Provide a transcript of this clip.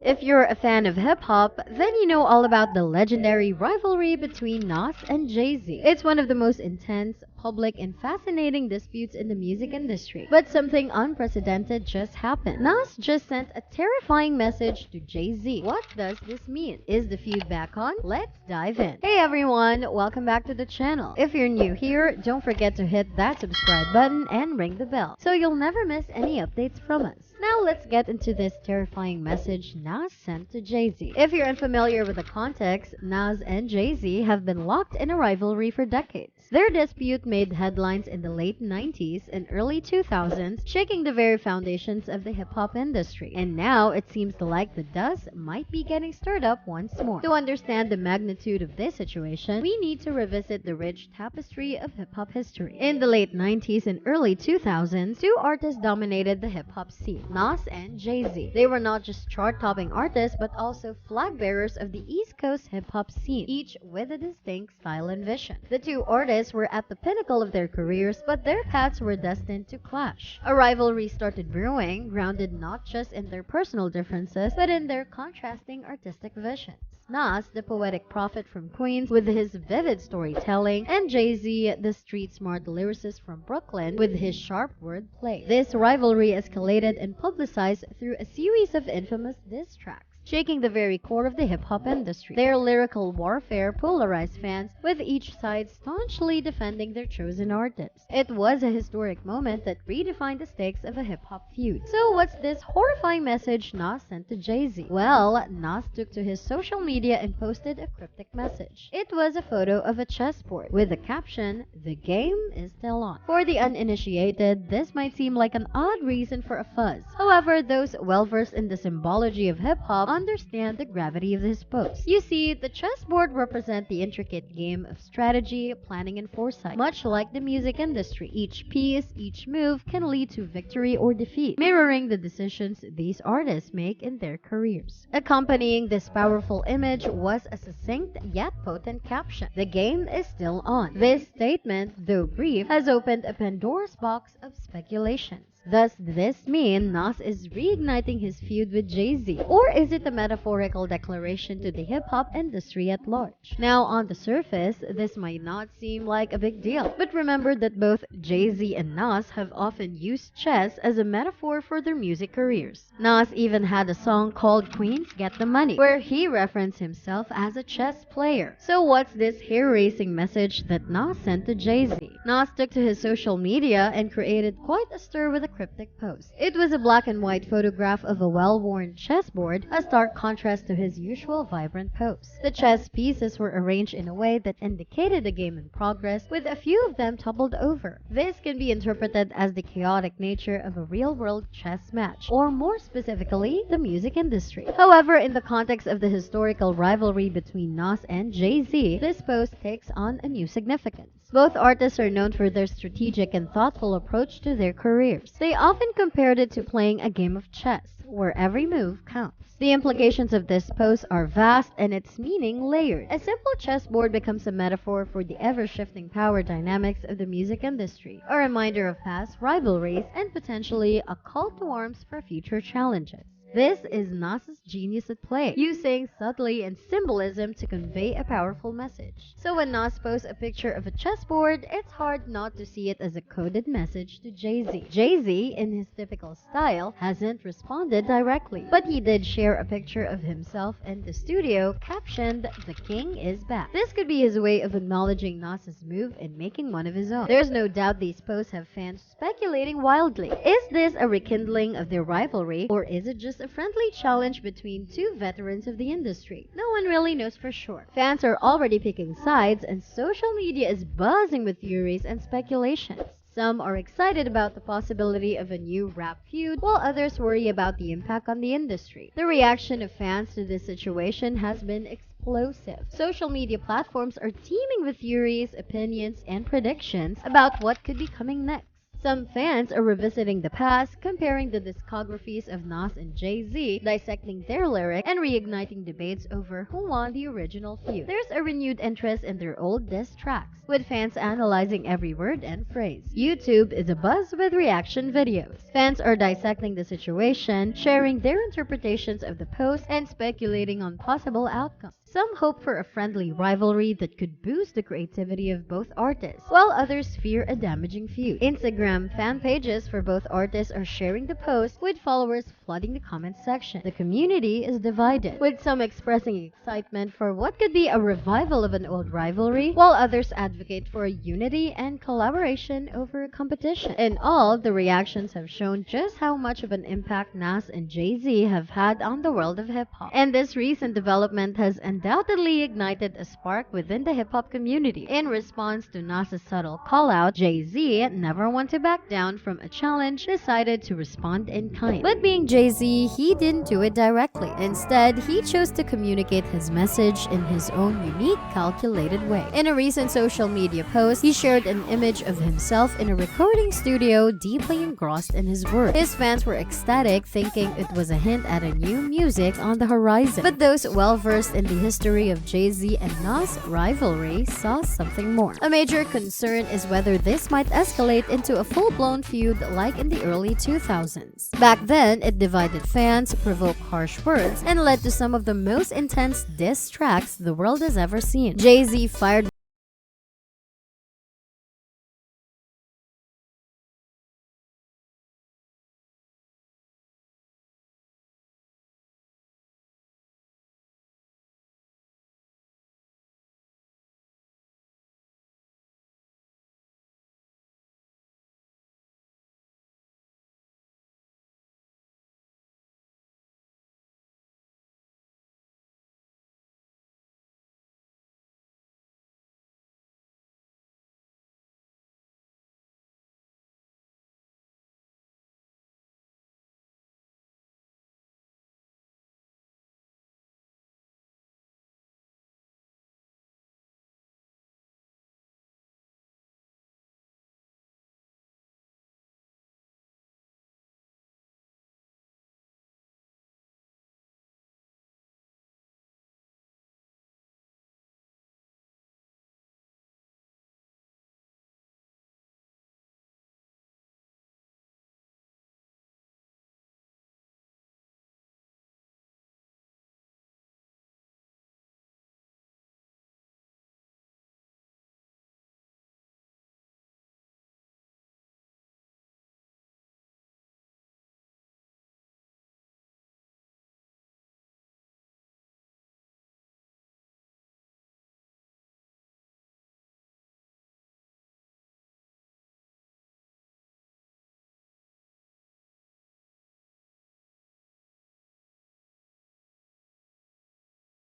If you're a fan of hip-hop, then you know all about the legendary rivalry between Nas and Jay-Z. It's one of the most intense, public, and fascinating disputes in the music industry. But something unprecedented just happened. Nas just sent a terrifying message to Jay-Z. What does this mean? Is the feud back on? Let's dive in. Hey everyone, welcome back to the channel. If you're new here, don't forget to hit that subscribe button and ring the bell so you'll never miss any updates from us. Now let's get into this terrifying message Nas sent to Jay-Z. If you're unfamiliar with the context, Nas and Jay-Z have been locked in a rivalry for decades. Their dispute made headlines in the late 90s and early 2000s, shaking the very foundations of the hip-hop industry. And now it seems like the dust might be getting stirred up once more. To understand the magnitude of this situation, we need to revisit the rich tapestry of hip-hop history. In the late 90s and early 2000s, two artists dominated the hip-hop scene, Nas and Jay-Z. They were not just chart-topping artists, but also flag bearers of the East Coast hip-hop scene, each with a distinct style and vision. The two artists were at the pinnacle of their careers, but their paths were destined to clash. A rivalry started brewing, grounded not just in their personal differences, but in their contrasting artistic visions. Nas, the poetic prophet from Queens with his vivid storytelling, and Jay-Z, the street-smart lyricist from Brooklyn with his sharp wordplay. This rivalry escalated and publicized through a series of infamous diss tracks, shaking the very core of the hip-hop industry. Their lyrical warfare polarized fans, with each side staunchly defending their chosen artists. It was a historic moment that redefined the stakes of a hip-hop feud. So what's this horrifying message Nas sent to Jay-Z? Well, Nas took to his social media and posted a cryptic message. It was a photo of a chessboard with the caption, "The game is still on." For the uninitiated, this might seem like an odd reason for a fuzz. However, those well-versed in the symbology of hip-hop understand the gravity of this post. You see, the chessboard represents the intricate game of strategy, planning, and foresight. Much like the music industry, each piece, each move can lead to victory or defeat, mirroring the decisions these artists make in their careers. Accompanying this powerful image was a succinct yet potent caption: "The game is still on." This statement, though brief, has opened a Pandora's box of speculations. Does this mean Nas is reigniting his feud with Jay-Z? Or is it a metaphorical declaration to the hip-hop industry at large? Now, on the surface, this might not seem like a big deal. But remember that both Jay-Z and Nas have often used chess as a metaphor for their music careers. Nas even had a song called Queens Get the Money, where he referenced himself as a chess player. So what's this hair-raising message that Nas sent to Jay-Z? Nas took to his social media and created quite a stir with a cryptic post. It was a black and white photograph of a well-worn chessboard, a stark contrast to his usual vibrant post. The chess pieces were arranged in a way that indicated a game in progress, with a few of them toppled over. This can be interpreted as the chaotic nature of a real-world chess match, or more specifically, the music industry. However, in the context of the historical rivalry between Nas and Jay-Z, this post takes on a new significance. Both artists are known for their strategic and thoughtful approach to their careers. They often compared it to playing a game of chess, where every move counts. The implications of this post are vast and its meaning layered. A simple chessboard becomes a metaphor for the ever-shifting power dynamics of the music industry, a reminder of past rivalries, and potentially a call to arms for future challenges. This is Nas's genius at play, using subtlety and symbolism to convey a powerful message. So when Nas posts a picture of a chessboard, it's hard not to see it as a coded message to Jay-Z. Jay-Z, in his typical style, hasn't responded directly, but he did share a picture of himself in the studio captioned, "The King is back." This could be his way of acknowledging Nas's move and making one of his own. There's no doubt these posts have fans speculating wildly. Is this a rekindling of their rivalry, or is it just a friendly challenge between two veterans of the industry? No one really knows for sure. Fans are already picking sides, and social media is buzzing with theories and speculations. Some are excited about the possibility of a new rap feud, while others worry about the impact on the industry. The reaction of fans to this situation has been explosive. Social media platforms are teeming with theories, opinions, and predictions about what could be coming next. Some fans are revisiting the past, comparing the discographies of Nas and Jay-Z, dissecting their lyrics, and reigniting debates over who won the original feud. There's a renewed interest in their old diss tracks, with fans analyzing every word and phrase. YouTube is abuzz with reaction videos. Fans are dissecting the situation, sharing their interpretations of the post, and speculating on possible outcomes. Some hope for a friendly rivalry that could boost the creativity of both artists, while others fear a damaging feud. Instagram fan pages for both artists are sharing the post, with followers flooding the comment section. The community is divided, with some expressing excitement for what could be a revival of an old rivalry, while others advocate for unity and collaboration over competition. In all, the reactions have shown just how much of an impact Nas and Jay-Z have had on the world of hip-hop. And this recent development has undoubtedly ignited a spark within the hip-hop community. In response to Nas's subtle call-out, Jay-Z, never one to back down from a challenge, decided to respond in kind. But being Jay-Z, he didn't do it directly. Instead, he chose to communicate his message in his own unique, calculated way. In a recent social media post, he shared an image of himself in a recording studio, deeply engrossed in his work. His fans were ecstatic, thinking it was a hint at a new music on the horizon. But those well-versed in the history of Jay-Z and Nas rivalry saw something more. A major concern is whether this might escalate into a full-blown feud like in the early 2000s. Back then, it divided fans, provoked harsh words, and led to some of the most intense diss tracks the world has ever seen. Jay-Z fired